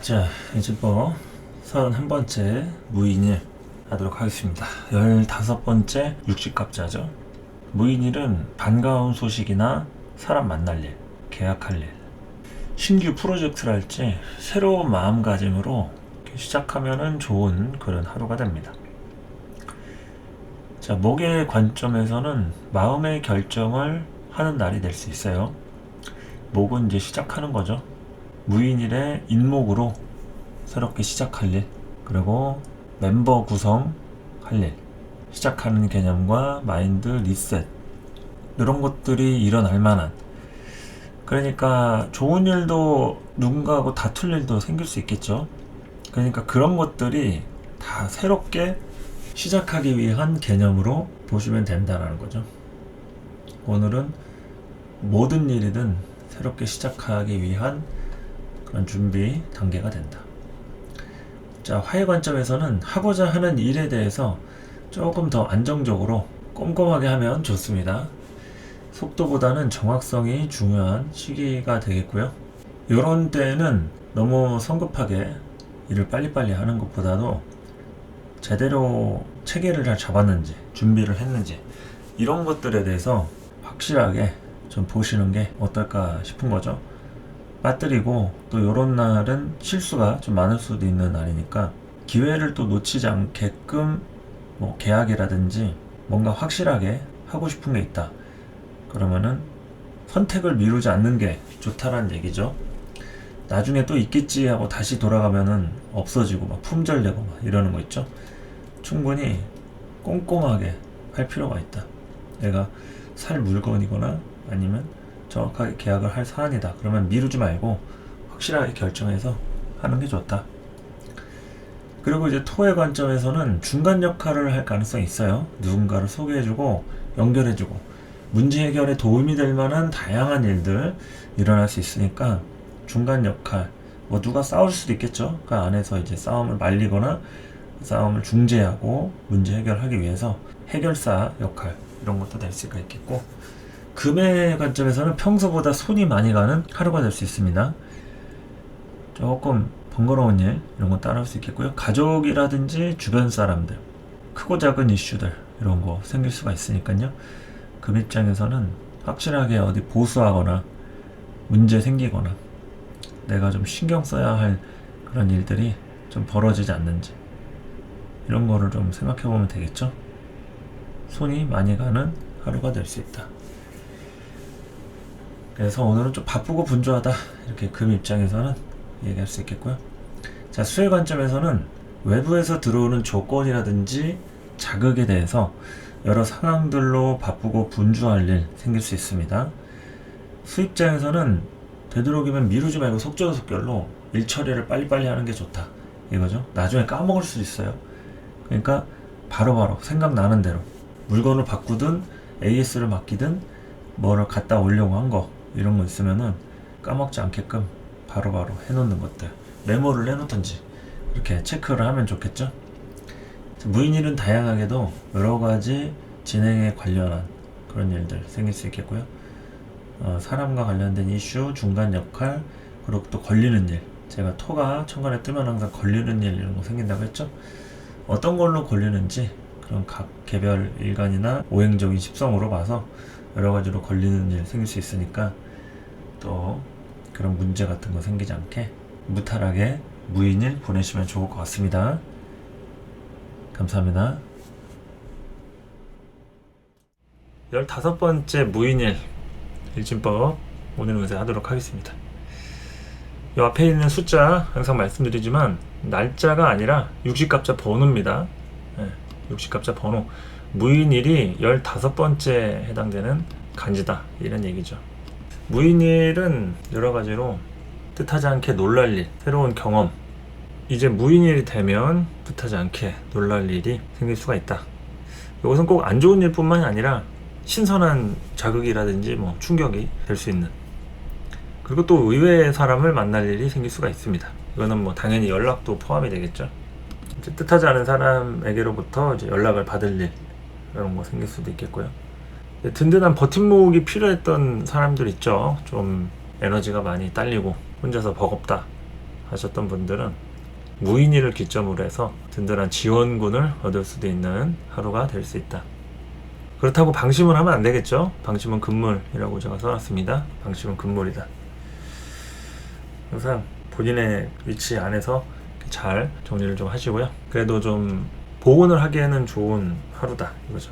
자, 이제 31번째 무인일 하도록 하겠습니다. 15번째 육식갑자죠. 무인일은 반가운 소식이나 사람 만날 일, 계약할 일, 신규 프로젝트를 할지 새로운 마음가짐으로 시작하면 좋은 그런 하루가 됩니다. 자, 목의 관점에서는 마음의 결정을 하는 날이 될 수 있어요. 목은 이제 시작하는 거죠. 무인일의 인목으로 새롭게 시작할 일, 그리고 멤버 구성 할 일, 시작하는 개념과 마인드 리셋, 이런 것들이 일어날 만한, 그러니까 좋은 일도 누군가하고 다툴 일도 생길 수 있겠죠. 그러니까 그런 것들이 다 새롭게 시작하기 위한 개념으로 보시면 된다는 거죠. 오늘은 모든 일이든 새롭게 시작하기 위한 그런 준비 단계가 된다. 자, 화해 관점에서는 하고자 하는 일에 대해서 조금 더 안정적으로 꼼꼼하게 하면 좋습니다. 속도보다는 정확성이 중요한 시기가 되겠고요. 이런 때는 너무 성급하게 일을 빨리빨리 하는 것보다도 제대로 체계를 잘 잡았는지, 준비를 했는지, 이런 것들에 대해서 확실하게 좀 보시는 게 어떨까 싶은 거죠. 빠뜨리고 또 요런 날은 실수가 좀 많을 수도 있는 날이니까 기회를 또 놓치지 않게끔 계약이라든지 뭔가 확실하게 하고 싶은 게 있다. 그러면은 선택을 미루지 않는 게 좋다라는 얘기죠. 나중에 또 있겠지 하고 다시 돌아가면은 없어지고 막 품절되고 막 이러는 거 있죠. 충분히 꼼꼼하게 할 필요가 있다. 내가 살 물건이거나 아니면 정확하게 계약을 할 사안이다. 그러면 미루지 말고 확실하게 결정해서 하는 게 좋다. 그리고 이제 토의 관점에서는 중간 역할을 할 가능성이 있어요. 누군가를 소개해주고 연결해주고 문제 해결에 도움이 될 만한 다양한 일들 일어날 수 있으니까 중간 역할, 누가 싸울 수도 있겠죠. 그 안에서 이제 싸움을 말리거나 싸움을 중재하고 문제 해결하기 위해서 해결사 역할, 이런 것도 될 수가 있겠고, 금의 관점에서는 평소보다 손이 많이 가는 하루가 될 수 있습니다. 조금 번거로운 일, 이런 거 따라올 수 있겠고요. 가족이라든지 주변 사람들, 크고 작은 이슈들, 이런 거 생길 수가 있으니까요. 금 입장에서는 확실하게 어디 보수하거나 문제 생기거나 내가 좀 신경 써야 할 그런 일들이 좀 벌어지지 않는지, 이런 거를 좀 생각해 보면 되겠죠. 손이 많이 가는 하루가 될 수 있다. 그래서 오늘은 좀 바쁘고 분주하다, 이렇게 금 입장에서는 얘기할 수 있겠고요. 자, 수의 관점에서는 외부에서 들어오는 조건이라든지 자극에 대해서 여러 상황들로 바쁘고 분주할 일 생길 수 있습니다. 수 입장에서는 되도록이면 미루지 말고 속전속결로 일 처리를 빨리빨리 하는 게 좋다, 이거죠. 나중에 까먹을 수 있어요. 그러니까 바로바로 생각나는 대로 물건을 바꾸든 AS를 맡기든 뭐를 갖다 오려고 한 거, 이런 거 있으면은 까먹지 않게끔 바로바로 해놓는 것들, 메모를 해놓든지 이렇게 체크를 하면 좋겠죠. 무인일은 다양하게도 여러가지 진행에 관련한 그런 일들 생길 수 있겠고요. 사람과 관련된 이슈, 중간 역할, 그리고 또 걸리는 일, 제가 토가 천간에 뜨면 항상 걸리는 일, 이런 거 생긴다고 했죠. 어떤 걸로 걸리는지 그런 각 개별 일간이나 오행적인 십성으로 봐서 여러가지로 걸리는 일 생길 수 있으니까 또 그런 문제 같은 거 생기지 않게 무탈하게 무인일 보내시면 좋을 것 같습니다. 감사합니다. 15번째 무인일 일진법 오늘 운세하도록 하겠습니다. 이 앞에 있는 숫자 항상 말씀드리지만 날짜가 아니라 육식갑자 번호입니다. 육식갑자 번호. 무인일이 15번째 해당되는 간지다, 이런 얘기죠. 무인일은 여러가지로 뜻하지 않게 놀랄 일, 새로운 경험, 이제 무인일이 되면 뜻하지 않게 놀랄 일이 생길 수가 있다. 이것은 꼭 안 좋은 일뿐만이 아니라 신선한 자극이라든지 충격이 될 수 있는, 그리고 또 의외의 사람을 만날 일이 생길 수가 있습니다. 이거는 당연히 연락도 포함이 되겠죠. 이제 뜻하지 않은 사람에게로부터 이제 연락을 받을 일, 이런 거 생길 수도 있겠고요. 든든한 버팀목이 필요했던 사람들 있죠. 좀 에너지가 많이 딸리고 혼자서 버겁다 하셨던 분들은 무인일을 기점으로 해서 든든한 지원군을 얻을 수도 있는 하루가 될 수 있다. 그렇다고 방심을 하면 안 되겠죠. 방심은 금물이라고 제가 써놨습니다. 방심은 금물이다. 항상 본인의 위치 안에서 잘 정리를 좀 하시고요. 그래도 좀 보온을 하기에는 좋은 하루다 이거죠.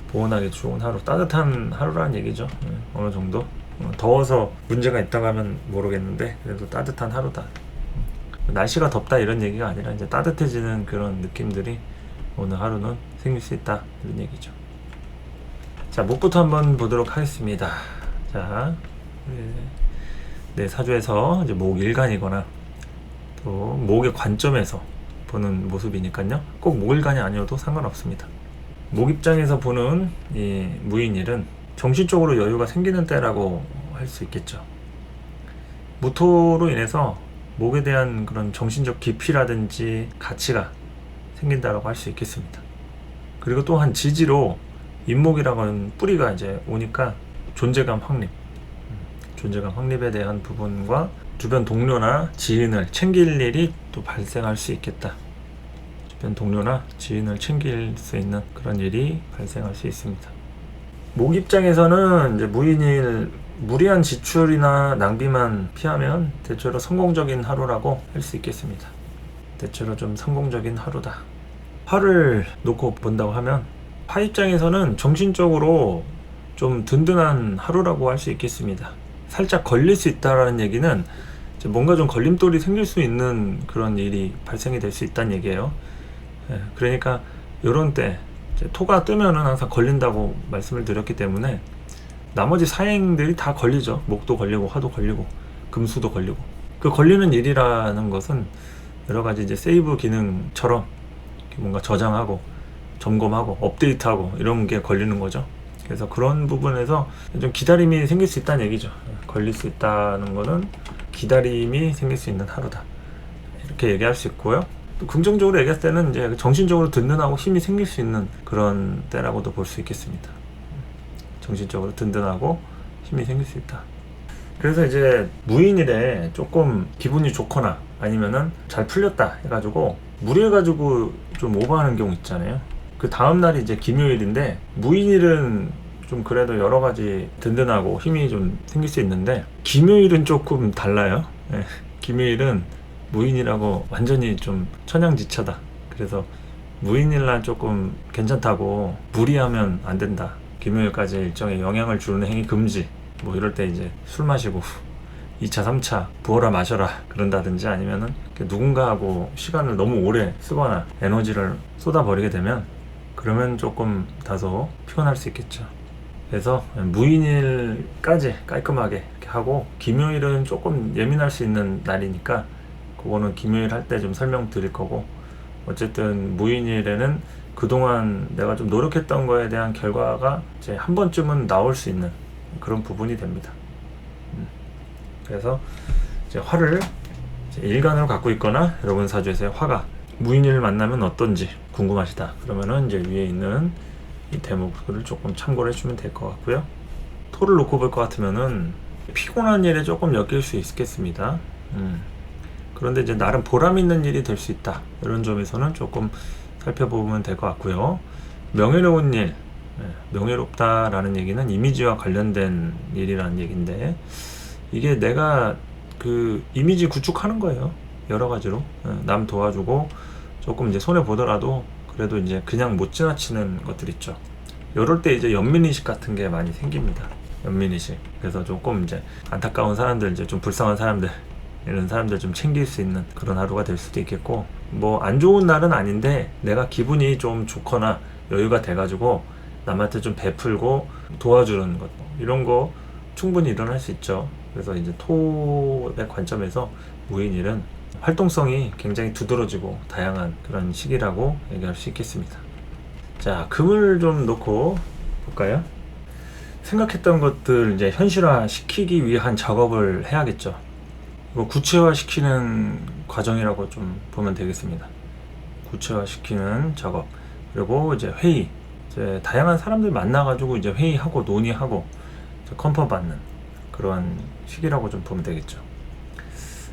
보온하기 좋은 하루, 따뜻한 하루라는 얘기죠. 어느 정도 더워서 문제가 있다고 하면 모르겠는데 그래도 따뜻한 하루다. 날씨가 덥다 이런 얘기가 아니라 이제 따뜻해지는 그런 느낌들이 오늘 하루는 생길 수 있다 이런 얘기죠. 자, 목부터 한번 보도록 하겠습니다. 자, 네, 사주에서 이제 목 일간이거나 또 목의 관점에서 보는 모습이니까요. 꼭 목일간이 아니어도 상관없습니다. 목 입장에서 보는 이 무인일은 정신적으로 여유가 생기는 때라고 할 수 있겠죠. 무토로 인해서 목에 대한 그런 정신적 깊이라든지 가치가 생긴다라고 할 수 있겠습니다. 그리고 또한 지지로 인목이라고 하는 뿌리가 이제 오니까 존재감 확립에 대한 부분과 주변 동료나 지인을 챙길 일이 또 발생할 수 있겠다. 주변 동료나 지인을 챙길 수 있는 그런 일이 발생할 수 있습니다. 목 입장에서는 이제 무인일 무리한 지출이나 낭비만 피하면 대체로 성공적인 하루라고 할 수 있겠습니다. 대체로 좀 성공적인 하루다. 화를 놓고 본다고 하면 화 입장에서는 정신적으로 좀 든든한 하루라고 할 수 있겠습니다. 살짝 걸릴 수 있다라는 얘기는 이제 뭔가 좀 걸림돌이 생길 수 있는 그런 일이 발생이 될 수 있다는 얘기예요. 그러니까 이런 때 이제 토가 뜨면은 항상 걸린다고 말씀을 드렸기 때문에 나머지 사행들이 다 걸리죠. 목도 걸리고 화도 걸리고 금수도 걸리고 그 걸리는 일이라는 것은 여러 가지 이제 세이브 기능처럼 뭔가 저장하고 점검하고 업데이트하고 이런 게 걸리는 거죠. 그래서 그런 부분에서 좀 기다림이 생길 수 있다는 얘기죠. 걸릴 수 있다는 거는 기다림이 생길 수 있는 하루다 이렇게 얘기할 수 있고요. 또 긍정적으로 얘기할 때는 이제 정신적으로 든든하고 힘이 생길 수 있는 그런 때라고도 볼 수 있겠습니다. 정신적으로 든든하고 힘이 생길 수 있다. 그래서 이제 무인일에 조금 기분이 좋거나 아니면은 잘 풀렸다 해가지고 무리해가지고 좀 오버하는 경우 있잖아요. 그 다음날이 이제 금요일인데 무인일은 좀 그래도 여러 가지 든든하고 힘이 좀 생길 수 있는데 금요일은 조금 달라요. 네. 금요일은 무인이라고 완전히 좀 천양지차다. 그래서 무인일날 조금 괜찮다고 무리하면 안 된다. 금요일까지 일정에 영향을 주는 행위 금지. 뭐 이럴 때 이제 술 마시고 2차, 3차 부어라 마셔라 그런다든지 아니면은 누군가하고 시간을 너무 오래 쓰거나 에너지를 쏟아버리게 되면 그러면 조금 다소 피곤할 수 있겠죠. 그래서 무인일까지 깔끔하게 이렇게 하고 금요일은 조금 예민할 수 있는 날이니까 그거는 금요일 할 때 좀 설명드릴 거고 어쨌든 무인일에는 그동안 내가 좀 노력했던 거에 대한 결과가 이제 한 번쯤은 나올 수 있는 그런 부분이 됩니다. 그래서 이제 화를 이제 일간으로 갖고 있거나 여러분 사주에서의 화가 무인일을 만나면 어떤지 궁금하시다. 그러면은 이제 위에 있는 이 대목을 조금 참고를 해주면 될 것 같고요. 토를 놓고 볼 것 같으면은 피곤한 일에 조금 엮일 수 있겠습니다. 그런데 이제 나름 보람 있는 일이 될 수 있다. 이런 점에서는 조금 살펴보면 될 것 같고요. 명예로운 일, 명예롭다라는 얘기는 이미지와 관련된 일이라는 얘기인데 이게 내가 그 이미지 구축하는 거예요. 여러 가지로 남 도와주고 조금 이제 손해 보더라도 그래도 이제 그냥 못 지나치는 것들 있죠. 이럴 때 이제 연민의식 같은 게 많이 생깁니다. 연민의식. 그래서 조금 이제 안타까운 사람들, 이제 좀 불쌍한 사람들, 이런 사람들 좀 챙길 수 있는 그런 하루가 될 수도 있겠고, 뭐 안 좋은 날은 아닌데 내가 기분이 좀 좋거나 여유가 돼가지고 남한테 좀 베풀고 도와주는 것, 이런 거 충분히 일어날 수 있죠. 그래서 이제 토의 관점에서 무인일은 활동성이 굉장히 두드러지고 다양한 그런 시기라고 얘기할 수 있겠습니다. 자, 금을 좀 놓고 볼까요? 생각했던 것들 이제 현실화 시키기 위한 작업을 해야겠죠. 이거 구체화 시키는 과정이라고 좀 보면 되겠습니다. 구체화 시키는 작업. 그리고 이제 회의. 이제 다양한 사람들 만나가지고 이제 회의하고 논의하고 컨펌 받는 그런 시기라고 좀 보면 되겠죠.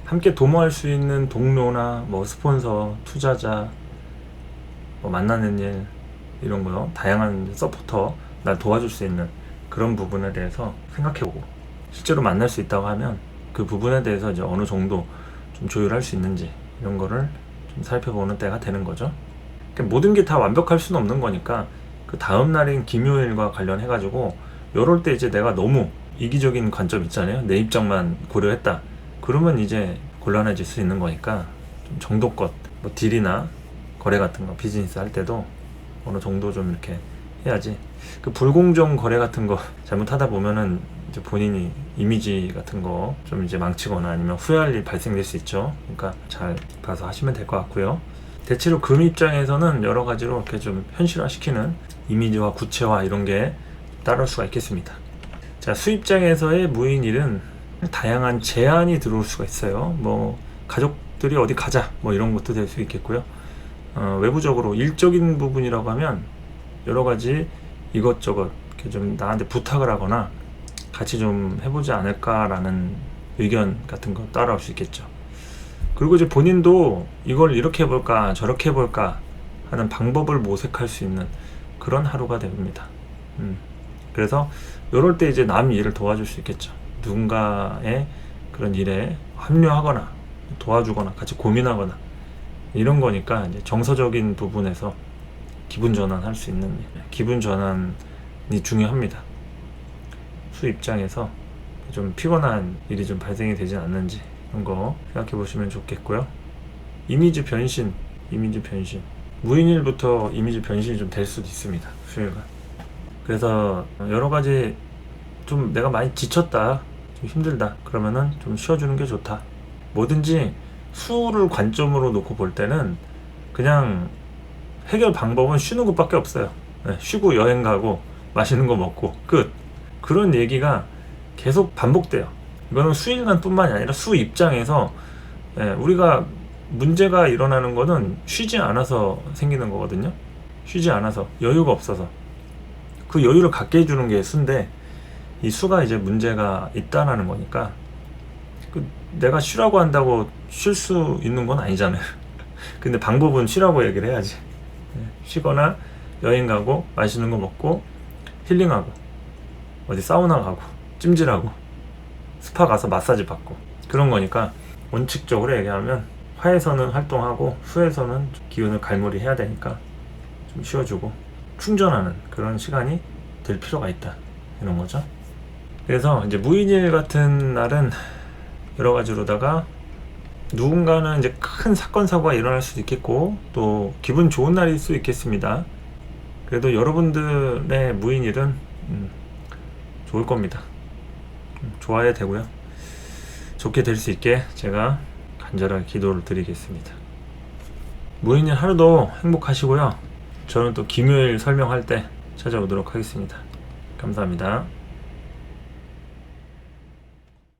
함께 도모할 수 있는 동료나 뭐 스폰서, 투자자, 뭐 만나는 일 이런 거 다양한 서포터 날 도와줄 수 있는 그런 부분에 대해서 생각해보고 실제로 만날 수 있다고 하면 그 부분에 대해서 이제 어느 정도 좀 조율할 수 있는지 이런 거를 좀 살펴보는 때가 되는 거죠. 그러니까 모든 게 다 완벽할 수는 없는 거니까 그 다음 날인 김요일과 관련해 가지고 요럴 때 이제 내가 너무 이기적인 관점 있잖아요. 내 입장만 고려했다. 그러면 이제 곤란해질 수 있는 거니까 좀 정도껏 뭐 딜이나 거래 같은 거 비즈니스 할 때도 어느 정도 좀 이렇게 해야지. 그 불공정 거래 같은 거 잘못하다 보면은 이제 본인이 이미지 같은 거 좀 이제 망치거나 아니면 후회할 일 발생될 수 있죠. 그러니까 잘 봐서 하시면 될 것 같고요. 대체로 금 입장에서는 여러 가지로 이렇게 좀 현실화시키는 이미지와 구체화 이런 게 따를 수가 있겠습니다. 자, 수 입장에서의 무인일은 다양한 제안이 들어올 수가 있어요. 뭐 가족들이 어디 가자 뭐 이런 것도 될 수 있겠고요. 외부적으로 일적인 부분이라고 하면 여러 가지 이것저것 이렇게 좀 나한테 부탁을 하거나 같이 좀 해보지 않을까라는 의견 같은 거 따라올 수 있겠죠. 그리고 이제 본인도 이걸 이렇게 해볼까 저렇게 해볼까 하는 방법을 모색할 수 있는 그런 하루가 됩니다. 그래서 이럴 때 이제 남 일을 도와줄 수 있겠죠. 누군가의 그런 일에 합류하거나 도와주거나 같이 고민하거나 이런 거니까 이제 정서적인 부분에서 기분 전환할 수 있는 기분 전환이 중요합니다. 수 입장에서 좀 피곤한 일이 좀 발생이 되진 않는지 이런 거 생각해 보시면 좋겠고요. 이미지 변신 무인일부터 이미지 변신이 좀 될 수도 있습니다. 수요일간. 그래서 여러 가지 좀 내가 많이 지쳤다 좀 힘들다 그러면은 좀 쉬어주는 게 좋다. 뭐든지 수를 관점으로 놓고 볼 때는 그냥 해결 방법은 쉬는 것밖에 없어요. 쉬고 여행 가고 맛있는 거 먹고 끝. 그런 얘기가 계속 반복돼요. 이거는 수일간 뿐만이 아니라 수 입장에서 우리가 문제가 일어나는 거는 쉬지 않아서 생기는 거거든요. 쉬지 않아서 여유가 없어서 그 여유를 갖게 해주는 게 수인데 이 수가 이제 문제가 있다라는 거니까 내가 쉬라고 한다고 쉴 수 있는 건 아니잖아요. 근데 방법은 쉬라고 얘기를 해야지. 쉬거나 여행 가고 맛있는 거 먹고 힐링하고 어디 사우나 가고 찜질하고 스파 가서 마사지 받고 그런 거니까 원칙적으로 얘기하면 화에서는 활동하고 수에서는 기운을 갈무리 해야 되니까 좀 쉬어주고 충전하는 그런 시간이 될 필요가 있다 이런 거죠. 그래서 이제 무인일 같은 날은 여러 가지로다가 누군가는 이제 큰 사건 사고가 일어날 수도 있겠고 또 기분 좋은 날일 수 있겠습니다. 그래도 여러분들의 무인일은 좋을 겁니다. 좋아야 되고요. 좋게 될 수 있게 제가 간절하게 기도를 드리겠습니다. 무인일 하루도 행복하시고요. 저는 또 김요일 설명할 때 찾아오도록 하겠습니다. 감사합니다.